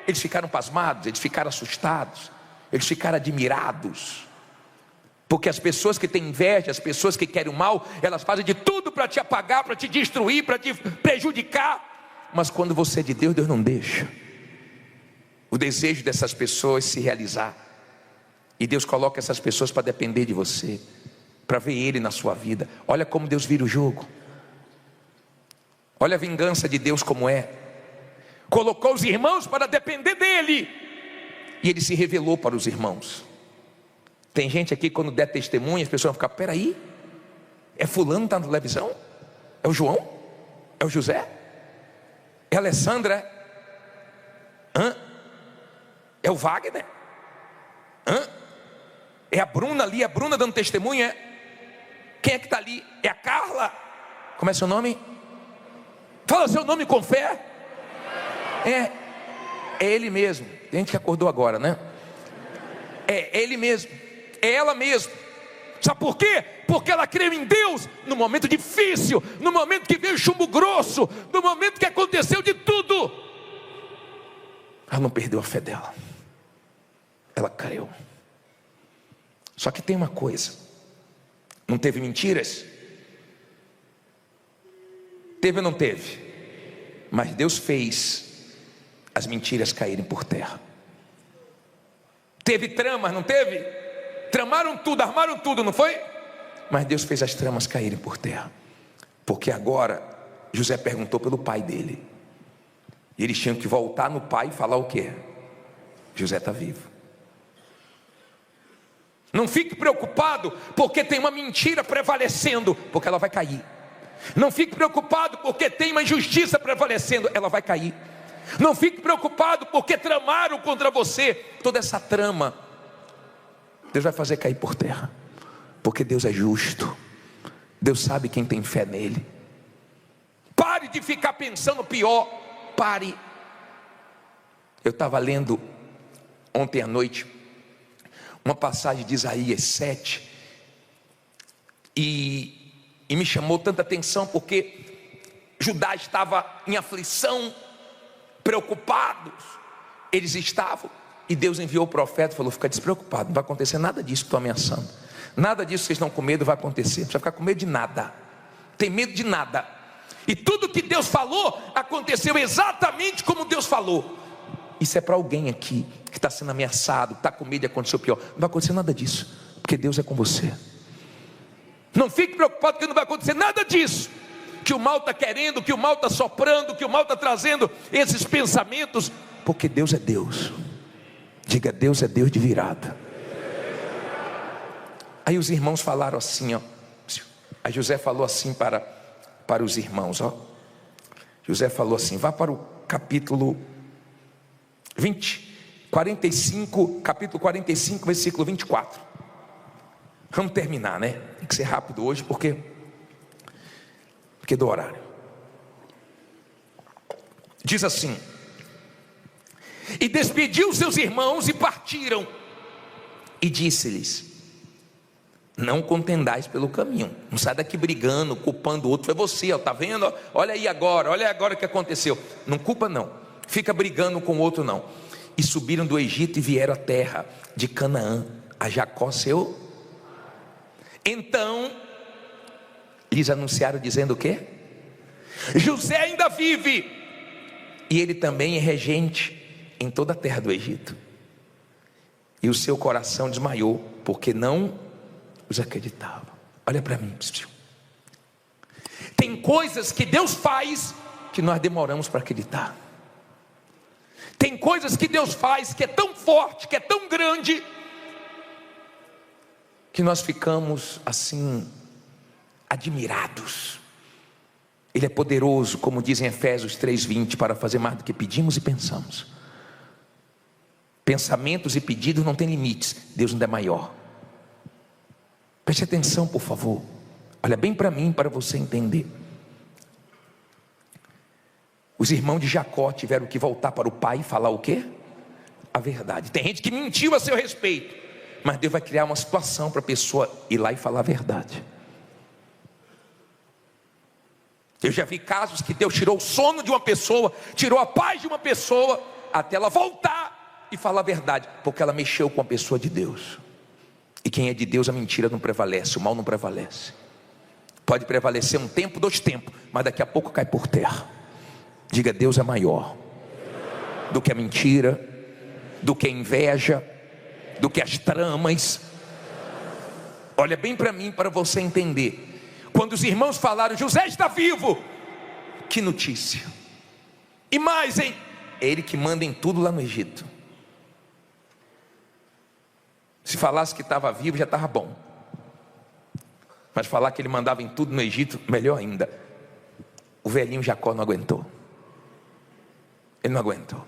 eles ficaram pasmados, eles ficaram assustados, eles ficaram admirados. Porque as pessoas que têm inveja, as pessoas que querem o mal, elas fazem de tudo para te apagar, para te destruir, para te prejudicar. Mas quando você é de Deus, Deus não deixa o desejo dessas pessoas se realizar. E Deus coloca essas pessoas para depender de você, para ver Ele na sua vida. Olha como Deus vira o jogo. Olha a vingança de Deus como é. Colocou os irmãos para depender dEle, e Ele se revelou para os irmãos. Tem gente aqui, quando der testemunha, as pessoas vão ficar: peraí, é fulano que está na televisão? É o João? É o José? É a Alessandra? É o Wagner? É a Bruna ali, a Bruna dando testemunha? Quem é que está ali? É a Carla? Como é seu nome? Fala seu nome com fé. É ele mesmo. Tem gente que acordou agora, né? É ele mesmo, é ela mesmo. Sabe por quê? Porque ela creu em Deus no momento difícil, no momento que veio chumbo grosso, no momento que aconteceu de tudo. Ela não perdeu a fé dela, ela creu. Só que tem uma coisa: não teve mentiras? Teve ou não teve? Mas Deus fez as mentiras caírem por terra. Teve tramas, não teve? Tramaram tudo, armaram tudo, não foi? Mas Deus fez as tramas caírem por terra. Porque agora José perguntou pelo pai dele, e eles tinham que voltar no pai e falar o quê? José está vivo. Não fique preocupado porque tem uma mentira prevalecendo, porque ela vai cair. Não fique preocupado porque tem uma injustiça prevalecendo, ela vai cair. Não fique preocupado porque tramaram contra você. Toda essa trama Deus vai fazer cair por terra, porque Deus é justo. Deus sabe quem tem fé nele. Pare de ficar pensando pior. Pare. Eu estava lendo ontem à noite uma passagem de Isaías 7 e me chamou tanta atenção, porque Judá estava em aflição, preocupados, eles estavam, e Deus enviou o profeta e falou: fica despreocupado, não vai acontecer nada disso que estou ameaçando, nada disso que vocês estão com medo vai acontecer, não precisa ficar com medo de nada, tem medo de nada. E tudo que Deus falou aconteceu exatamente como Deus falou. isso é para alguém aqui que está sendo ameaçado, que está com medo de acontecer o pior. Não vai acontecer nada disso, porque Deus é com você. Não fique preocupado que não vai acontecer nada disso, que o mal está querendo, que o mal está soprando, que o mal está trazendo esses pensamentos, porque Deus é Deus. Diga, Deus é Deus de virada. Aí os irmãos falaram assim, ó. Aí José falou assim para os irmãos, ó. José falou assim, vá para o capítulo 45, capítulo 45, versículo 24. Vamos terminar, né? Tem que ser rápido hoje, porque do horário. Diz assim: e despediu seus irmãos e partiram, e disse-lhes: não contendais pelo caminho, não sai daqui brigando, culpando o outro. Foi você, ó, tá vendo? Olha aí agora, olha agora o que aconteceu. Não culpa não, fica brigando com o outro não. E subiram do Egito e vieram à terra de Canaã, a Jacó seu. Então lhes anunciaram dizendo o quê? José ainda vive, e ele também é regente em toda a terra do Egito. E o seu coração desmaiou, porque não os acreditava. Olha para mim, tem coisas que Deus faz que nós demoramos para acreditar. Tem coisas que Deus faz que é tão forte, que é tão grande, que nós ficamos assim admirados. Ele é poderoso, como diz em Efésios 3:20, para fazer mais do que pedimos e pensamos. Pensamentos e pedidos não têm limites, Deus ainda é maior. Preste atenção, por favor. Olha bem para mim, para você entender. Os irmãos de Jacó tiveram que voltar para o pai e falar o quê? A verdade. Tem gente que mentiu a seu respeito, mas Deus vai criar uma situação para a pessoa ir lá e falar a verdade. Eu já vi casos que Deus tirou o sono de uma pessoa, tirou a paz de uma pessoa, até ela voltar e falar a verdade, porque ela mexeu com a pessoa de Deus. E quem é de Deus, a mentira não prevalece, o mal não prevalece. Pode prevalecer um tempo, 2 tempos, mas daqui a pouco cai por terra. Diga, Deus é maior do que a mentira, do que a inveja, do que as tramas. Olha bem para mim, para você entender. Quando os irmãos falaram, José está vivo, que notícia. E mais, hein? É ele que manda em tudo lá no Egito. Se falasse que estava vivo, já estava bom. Mas falar que ele mandava em tudo no Egito, melhor ainda. O velhinho Jacó não aguentou. Ele não aguentou.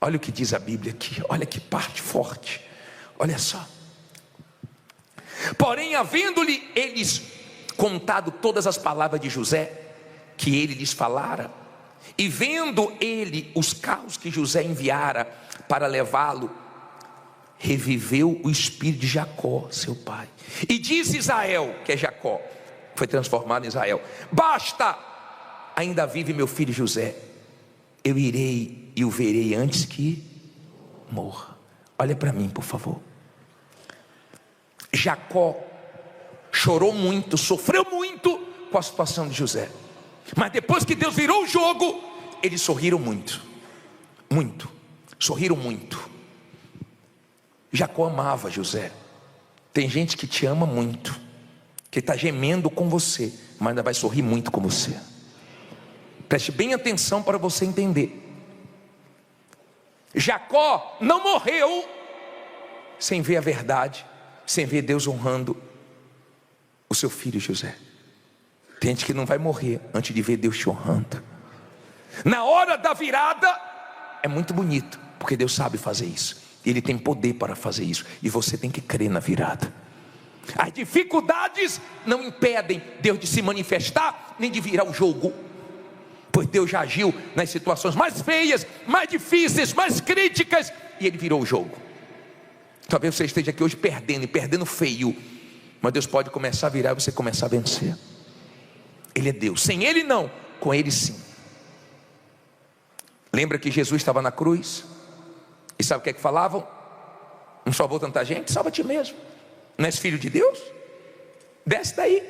Olha o que diz a Bíblia aqui. Olha que parte forte. Olha só. Porém, havendo-lhe eles contado todas as palavras de José, que ele lhes falara, e vendo ele os carros que José enviara para levá-lo, reviveu o espírito de Jacó, seu pai. E disse Israel, que é Jacó, foi transformado em Israel: basta, ainda vive meu filho José, eu irei e o verei antes que morra. Olha para mim, por favor. Jacó chorou muito, sofreu muito com a situação de José, mas depois que Deus virou o jogo, eles sorriram muito, sorriram muito. Jacó amava José. Tem gente que te ama muito, que está gemendo com você, mas ainda vai sorrir muito com você. Preste bem atenção para você entender. Jacó não morreu sem ver a verdade, sem ver Deus honrando o seu filho José. Tem gente que não vai morrer antes de ver Deus te honrando. Na hora da virada é muito bonito, porque Deus sabe fazer isso. Ele tem poder para fazer isso, e você tem que crer na virada. As dificuldades não impedem Deus de se manifestar, nem de virar o jogo, pois Deus já agiu nas situações mais feias, mais difíceis, mais críticas, e Ele virou o jogo. Talvez você esteja aqui hoje perdendo, e perdendo feio, mas Deus pode começar a virar e você começar a vencer. Ele é Deus, sem Ele não, com Ele sim. Lembra que Jesus estava na cruz? E sabe o que é que falavam? Não salvou tanta gente? Salva a ti mesmo. Não és filho de Deus? Desce daí.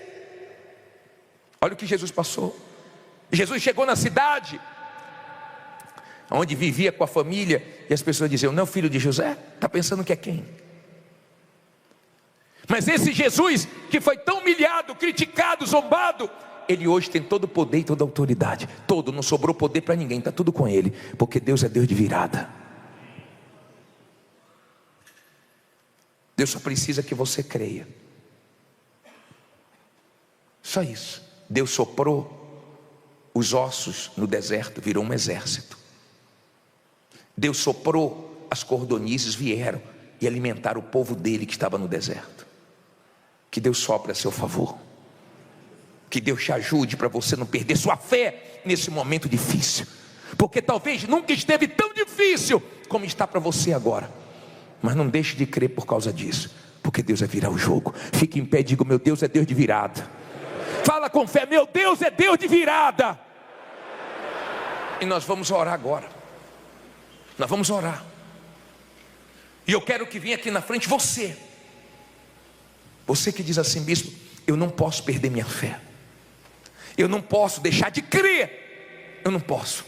Olha o que Jesus passou. Jesus chegou na cidade, onde vivia com a família, e as pessoas diziam: não é o filho de José? Está pensando que é quem? Mas esse Jesus que foi tão humilhado, criticado, zombado, ele hoje tem todo o poder e toda a autoridade. Todo, não sobrou poder para ninguém, está tudo com ele, porque Deus é Deus de virada. Deus só precisa que você creia. Só isso. Deus soprou os ossos no deserto, virou um exército. Deus soprou, as cordonizes vieram e alimentaram o povo dele que estava no deserto. Que Deus sopre a seu favor. Que Deus te ajude para você não perder sua fé nesse momento difícil. Porque talvez nunca esteve tão difícil como está para você agora. Mas não deixe de crer por causa disso, porque Deus vai virar o jogo. Fique em pé e diga: meu Deus é Deus de virada. Fala com fé: meu Deus é Deus de virada. E nós vamos orar agora. Nós vamos orar. E eu quero que venha aqui na frente você. Você que diz assim: bispo, eu não posso perder minha fé. Eu não posso deixar de crer. Eu não posso.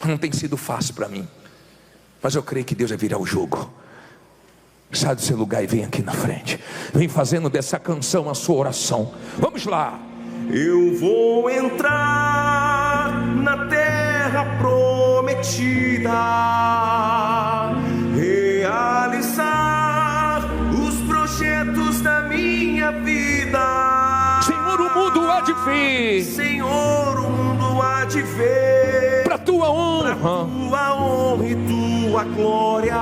Não tem sido fácil para mim. Mas eu creio que Deus vai virar o jogo. Sai do seu lugar e vem aqui na frente. Vem fazendo dessa canção a sua oração. Vamos lá. Eu vou entrar na terra prometida, realizar os projetos da minha vida. Senhor, o mundo há de ver. Senhor, o mundo há de ver. Para tua honra, tua honra e tua glória.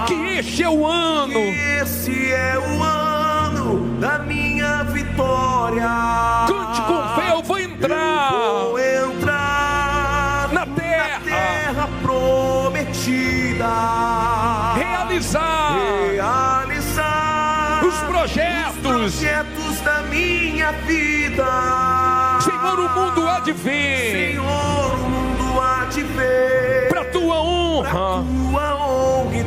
Que este é o ano. Esse é o ano da minha vitória. Cante com fé: eu vou entrar. Eu vou entrar na terra prometida, realizar os projetos da minha vida. Senhor, o mundo há de ver. Senhor, o mundo há de ver. Para tua honra, tua honra e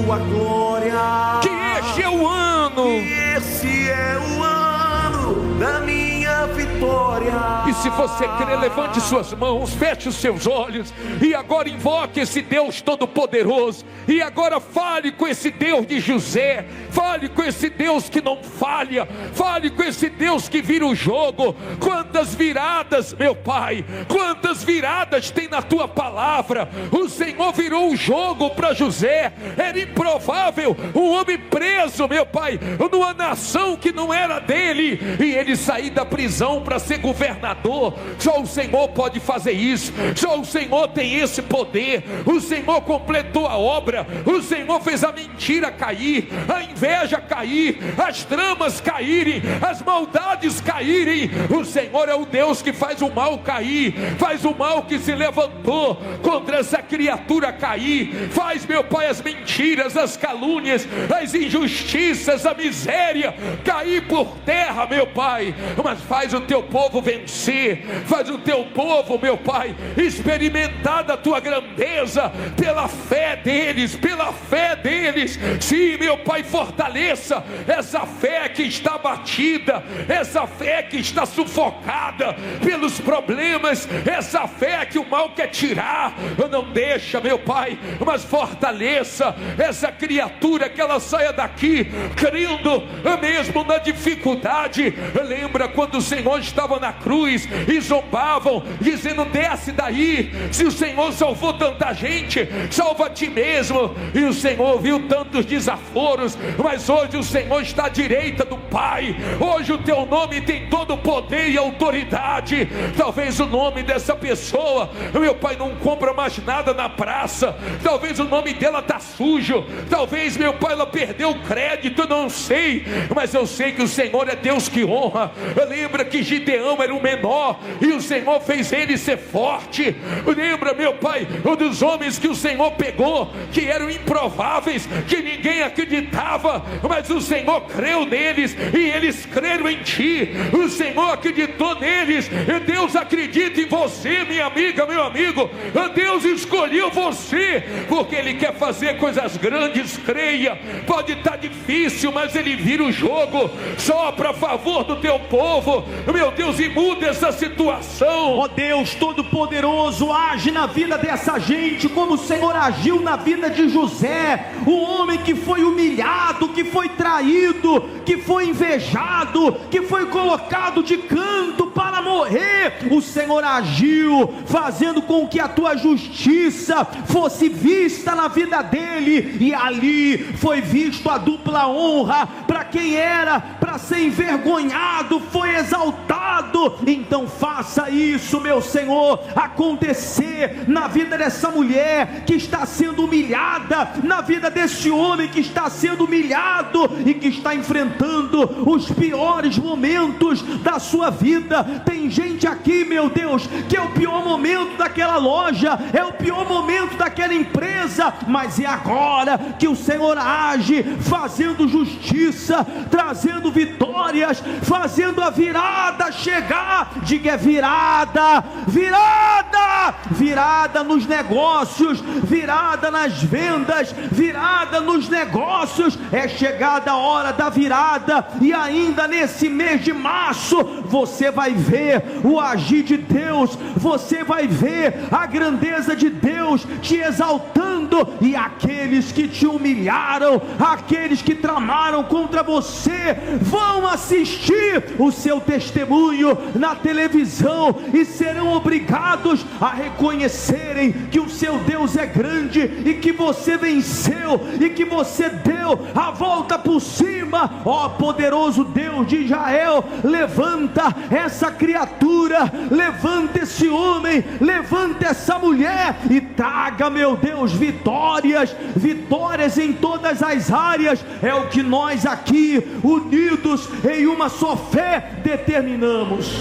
tua glória. Que este é o ano. Que esse é o ano da minha vitória. E se você crer, levante suas mãos, feche os seus olhos e agora invoque esse Deus todo-poderoso. E agora fale com esse Deus de José. Fale com esse Deus que não falha. Fale com esse Deus que vira o jogo. Quantas viradas, meu Pai, quantas viradas tem na tua palavra. O Senhor virou o jogo para José. Era improvável um homem preso, meu Pai, numa nação que não era dele, e ele sair da prisão para ser governador. Só o Senhor pode fazer isso. Só o Senhor tem esse poder. O Senhor completou a obra. O Senhor fez a mentira cair, a inveja cair, as tramas caírem, as maldades caírem. O Senhor é o Deus que faz o mal cair, faz o mal que se levantou contra essa criatura cair, faz, meu Pai, as mentiras, as calúnias, as injustiças, a miséria cair por terra, meu Pai. Mas faz o teu povo vencer, faz o teu povo, meu Pai, experimentar da tua grandeza pela fé deles, pela fé deles. Sim, meu Pai, fortaleça essa fé que está abatida, essa fé que está sufocada pelos problemas, essa fé que o mal quer tirar. Não deixa, meu Pai, mas fortaleça essa criatura, que ela saia daqui crendo mesmo na dificuldade. Lembra quando o Senhor estava na cruz e zombavam, dizendo: desce daí, se o Senhor salvou tanta gente, salva a ti mesmo. E o Senhor viu tantos desaforos, mas hoje o Senhor está à direita do Pai. Hoje o teu nome tem todo o poder e autoridade. Talvez o nome dessa pessoa, meu Pai, não compra mais nada na praça. Talvez o nome dela está sujo. Talvez, meu Pai, ela perdeu o crédito, não sei. Mas eu sei que o Senhor é Deus que honra. Lembra que Gideão era o menor e o Senhor fez ele ser forte. Lembra, meu Pai, dos homens que o Senhor pegou, que eram improváveis, que ninguém acreditava, mas o Senhor creu neles e eles creram em ti. O Senhor acreditou neles. E Deus acredita em você, minha amiga, meu amigo. Deus escolheu você porque Ele quer fazer coisas grandes. Creia. Pode estar difícil, mas Ele vira o jogo só para favor do teu povo, meu Deus. E muda essa situação. Ó Deus Todo-Poderoso, age na vida dessa gente como o Senhor agiu na vida de José, o homem que foi humilhado, que foi traído, que foi invejado, que foi colocado de canto para morrer. O Senhor agiu, fazendo com que a tua justiça fosse vista na vida dele, e ali foi visto a dupla honra. Para quem era para ser envergonhado, foi exaltado. Então faça isso, meu Senhor, acontecer na vida dessa mulher que está sendo humilhada, na vida desse homem que está sendo humilhado e que está enfrentando os piores momentos da sua vida. Tem gente aqui, meu Deus, que é o pior momento daquela loja, é o pior momento daquela empresa, mas é agora que o Senhor age, fazendo justiça, trazendo vitórias, fazendo a virada chegar. Diga: é virada, virada, virada nos negócios, virada nas vendas, virada nos negócios. É chegada a hora da virada, e ainda nesse mês de março você vai ver o agir de Deus, você vai ver a grandeza de Deus te exaltando, e aqueles que te humilharam, aqueles que tramaram contra você, vão assistir o seu testemunho na televisão e serão obrigados a reconhecerem que o seu Deus é grande, e que você venceu, e que você deu a volta por cima. Ó poderoso Deus de Israel, levanta essa criatura, levanta esse homem, levanta essa mulher e traga, meu Deus, vitórias, vitórias em todas as áreas. É o que nós aqui, unidos em uma só fé, determinamos.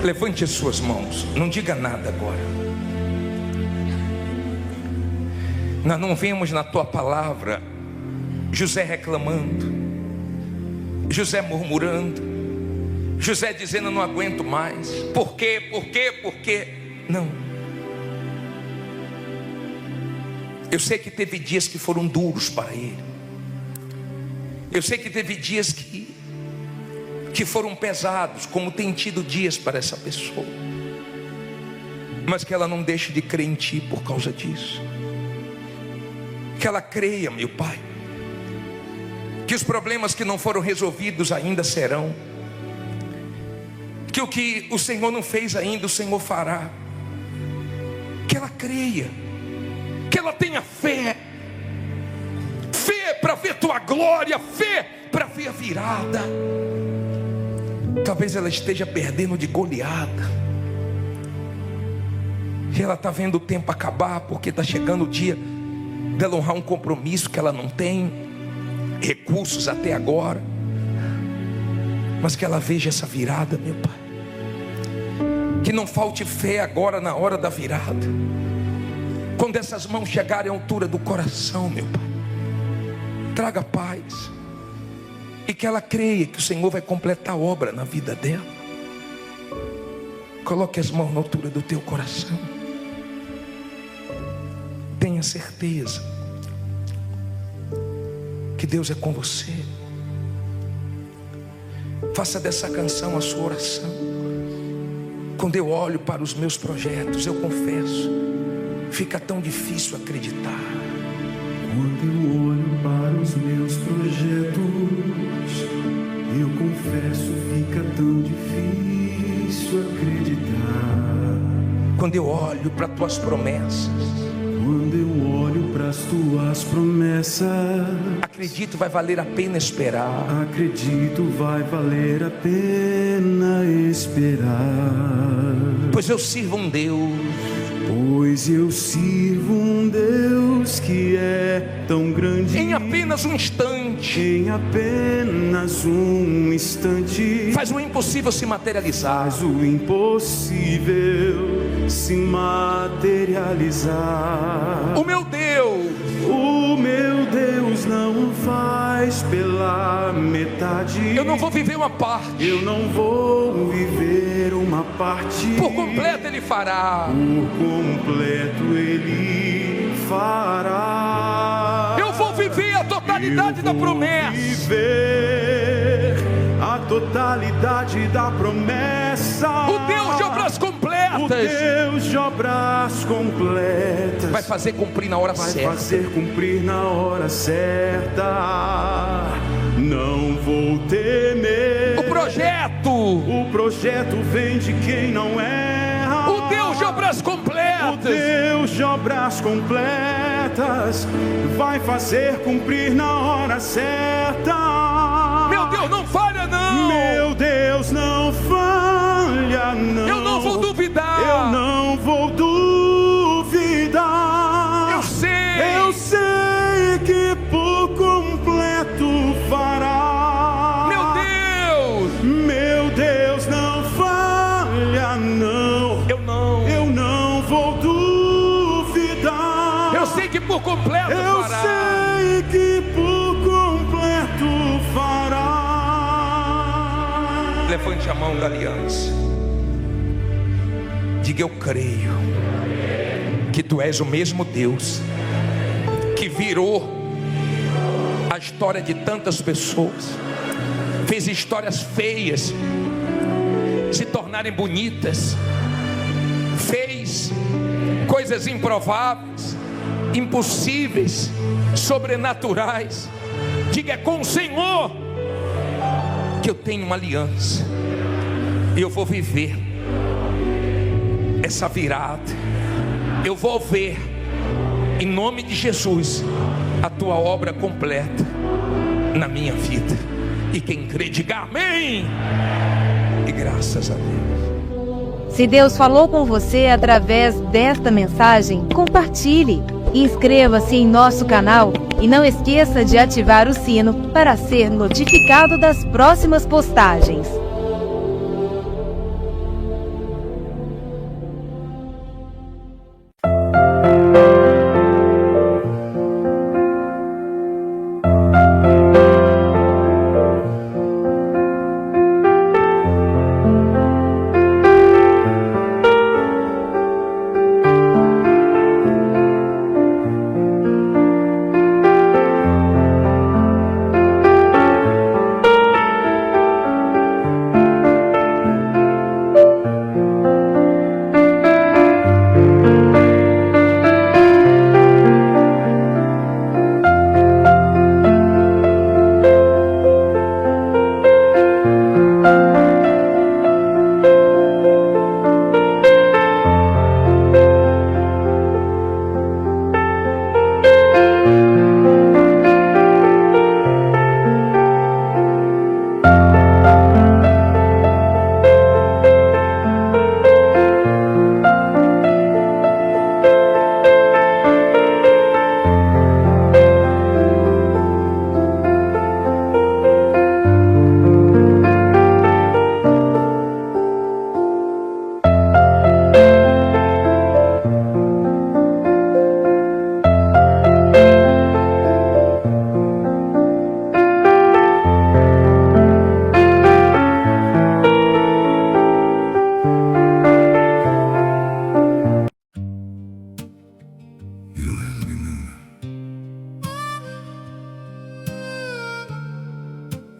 Levante as suas mãos, não diga nada agora. Nós não vemos na tua palavra José reclamando, José murmurando, José dizendo: não aguento mais. Por quê? Por quê? Por quê? Não. Eu sei que teve dias que foram duros para ele. Eu sei que teve dias que foram pesados, como tem tido dias para essa pessoa. Mas que ela não deixe de crer em ti por causa disso. Que ela creia, meu Pai, que os problemas que não foram resolvidos ainda serão. Que o que o Senhor não fez ainda, o Senhor fará. Que ela creia, que ela tenha fé, fé para ver tua glória, fé para ver a virada. Talvez ela esteja perdendo de goleada, e ela está vendo o tempo acabar, porque está chegando o dia dela honrar um compromisso que ela não tem recursos até agora. Mas que ela veja essa virada, meu Pai. Que não falte fé agora na hora da virada. Quando essas mãos chegarem à altura do coração, meu Pai, traga paz. E que ela creia que o Senhor vai completar a obra na vida dela. Coloque as mãos na altura do teu coração. Tenha certeza que Deus é com você. Faça dessa canção a sua oração. Quando eu olho para os meus projetos, eu confesso, fica tão difícil acreditar. Quando eu olho para os meus projetos, eu confesso, fica tão difícil acreditar. Quando eu olho para tuas promessas, quando eu olho para as tuas promessas, acredito, vai valer a pena esperar. Acredito, vai valer a pena esperar. Pois eu sirvo um Deus, pois eu sirvo um Deus que é tão grande. em apenas um instante, em apenas um instante, faz o impossível se materializar. faz o impossível se materializar. O meu Deus não faz pela metade. Eu não vou viver uma parte, Eu não vou viver uma parte. por completo Ele fará. Por completo Ele fará. Eu vou viver a totalidade da promessa. Viver a totalidade da promessa. O Deus de obras completas. O Deus de obras completas vai fazer cumprir na hora certa. Vai fazer cumprir na hora certa. Não vou temer. O projeto vem de quem não erra. O Deus de obras completas. O Deus de obras completas vai fazer cumprir na hora certa. Meu Deus não falha não. Meu Deus não falha não. Eu não vou duvidar. Eu não vou duvidar. Eu sei que por completo fará. Meu Deus não falha não. Eu não vou duvidar. Eu sei que por completo fará. Eu sei que por completo fará. Levante a mão da aliança. Diga: eu creio que tu és o mesmo Deus que virou a história de tantas pessoas, fez histórias feias se tornarem bonitas, fez coisas improváveis, impossíveis, sobrenaturais. Diga: é com o Senhor que eu tenho uma aliança, e eu vou viver essa virada. Eu vou ver, em nome de Jesus, a tua obra completa na minha vida. E quem crê, diga amém. E graças a Deus. Se Deus falou com você através desta mensagem, compartilhe. Inscreva-se em nosso canal e não esqueça de ativar o sino para ser notificado das próximas postagens.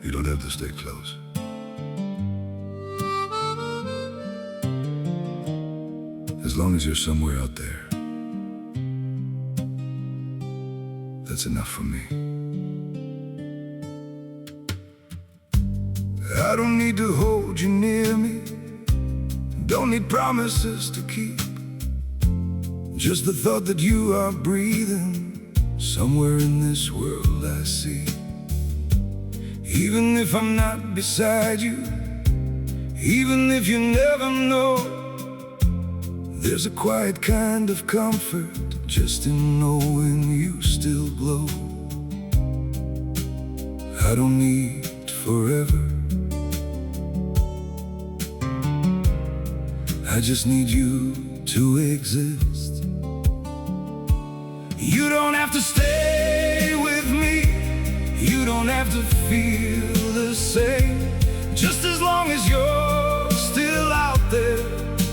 You don't have to stay close. As long as you're somewhere out there, that's enough for me. I don't need to hold you near me, don't need promises to keep. Just the thought that you are breathing somewhere in this world I see. Even if I'm not beside you, even if you never know, there's a quiet kind of comfort just in knowing you still glow. I don't need forever, I just need you to exist. You don't have to stay with me, you don't have to feel the same. Just as long as you're still out there,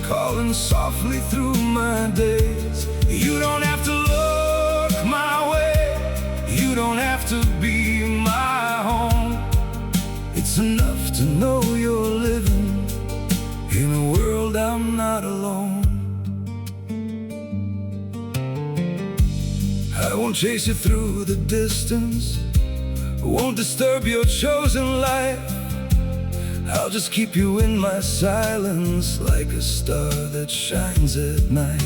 calling softly through my days. You don't have to look my way, you don't have to be my home. It's enough to know won't chase you through the distance, won't disturb your chosen life. I'll just keep you in my silence, like a star that shines at night.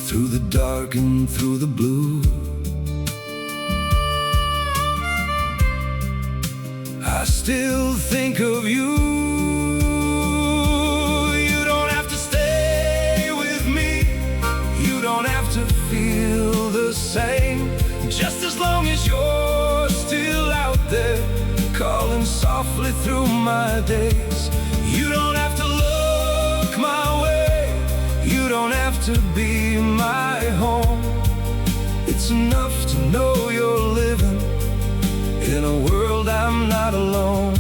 Through the dark and through the blue, I still think of you. You don't have to stay with me, you don't have to feel the same. Just as long as you're still out there, calling softly through my days. You don't have to look my way, you don't have to be my home. It's enough to know you're living in a world I'm not alone.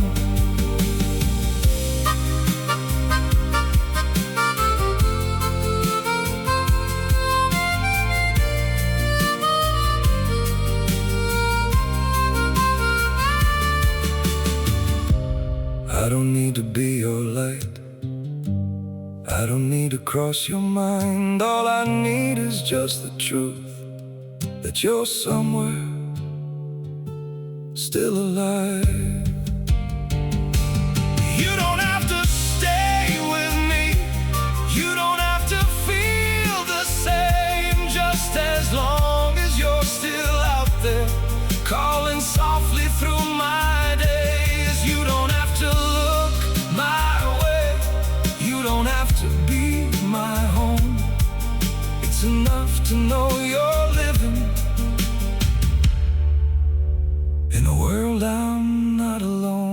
I don't need to be your light, I don't need to cross your mind. All I need is just the truth, that you're somewhere still alive. You don't have to stay with me, you don't have to feel the same. Just as long as you're still out there, calling softly through my days. You don't have to look my way, you don't have to be my home. It's enough to know you're living in a world I'm not alone.